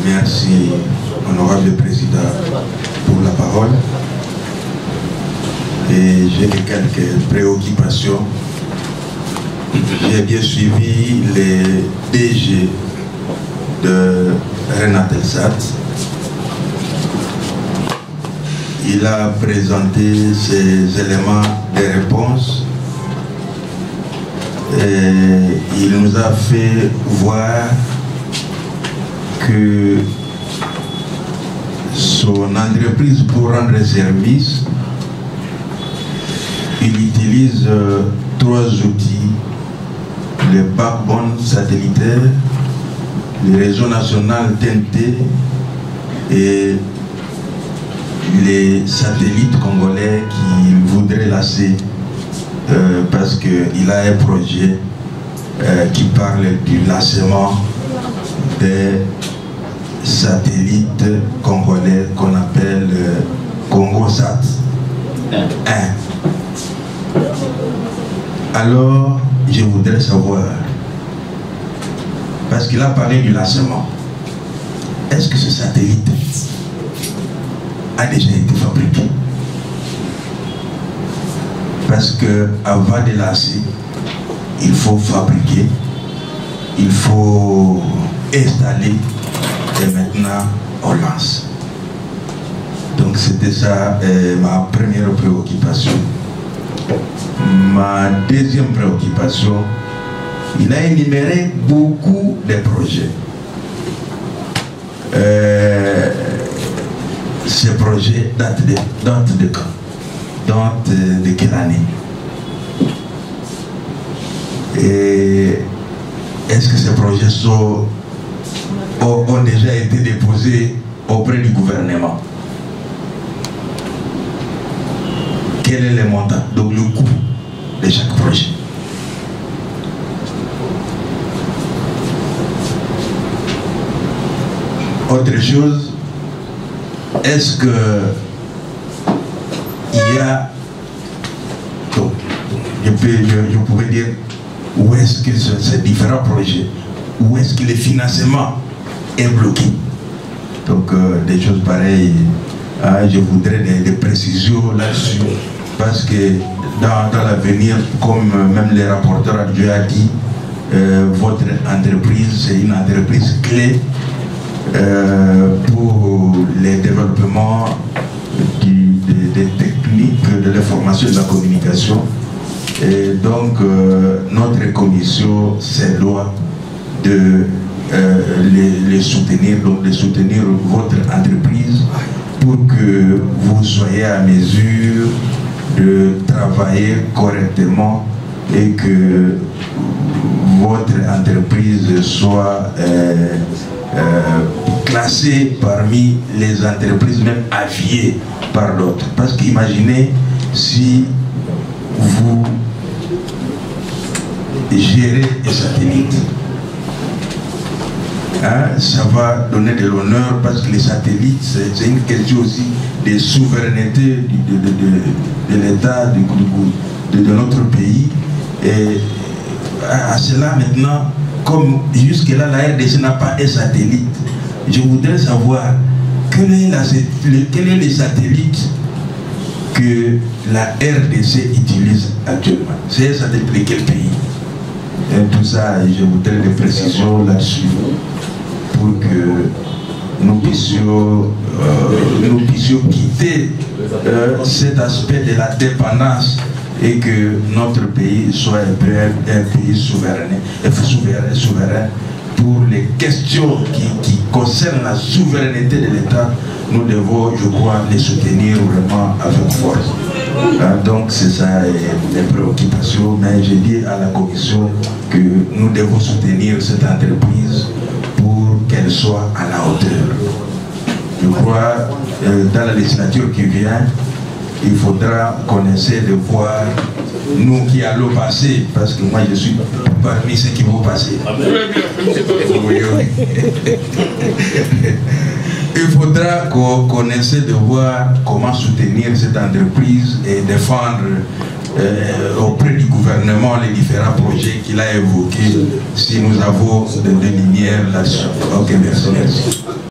Merci, honorable président, pour la parole. Et j'ai quelques préoccupations. J'ai bien suivi les DG de Renatelsat. Il a présenté ses éléments de réponse et il nous a fait voir que son entreprise, pour rendre service, il utilise 3 outils: le backbone satellitaire, le réseau national TNT et les satellites congolais qu'il voudrait lancer parce qu'il a un projet qui parle du lancement des satellites congolais qu'on appelle CongoSat 1. Alors, je voudrais savoir, parce qu'il a parlé du lancement, est-ce que ce satellite a déjà été fabriqué? Parce que avant de lancer, il faut fabriquer, il faut installer et maintenant on lance. Donc c'était ça ma première préoccupation. Ma deuxième préoccupation, il a énuméré beaucoup de projets. Ces projets datent de quand? Datent de quelle année? Et est-ce que ces projets ont déjà été déposés auprès du gouvernement? Quel est le montant, donc le coût de chaque projet? Autre chose, est-ce que il y a, donc, je pouvais dire, où est-ce que ces différents projets, où est-ce que le financement est bloqué? Donc des choses pareilles, je voudrais des précisions là-dessus, parce que dans l'avenir, comme même les rapporteurs adjoints a dit, votre entreprise, c'est une entreprise clé pour les développements des techniques de l'information et de la communication. Et donc notre commission se doit de les soutenir, donc de soutenir votre entreprise pour que vous soyez à mesure de travailler correctement et que votre entreprise soit classée parmi les entreprises même aviées par d'autres. Parce qu'imaginez si vous gérez les satellites, ça va donner de l'honneur, parce que les satellites, c'est une question aussi de souveraineté de l'État, de notre pays. Et à cela maintenant, comme jusque-là la RDC n'a pas un satellite, je voudrais savoir quel est le satellite que la RDC utilise actuellement. C'est un satellite de quel pays? Et tout ça, je voudrais des précisions là-dessus pour que nous puissions quitter cet aspect de la dépendance et que notre pays soit un pays souverain pour les questions qui concernent la souveraineté de l'État. Nous devons, je crois, les soutenir vraiment avec force. Donc c'est ça les préoccupations, mais j'ai dit à la commission que nous devons soutenir cette entreprise pour qu'elle soit à la hauteur. Je crois dans la législature qui vient, il faudra qu'on essaie de voir, nous qui allons passer, parce que moi je suis parmi ceux qui vont passer. Il faudra qu'on essaie de voir comment soutenir cette entreprise et défendre auprès du gouvernement les différents projets qu'il a évoqués, si nous avons des lumières là-dessus. Ok, merci.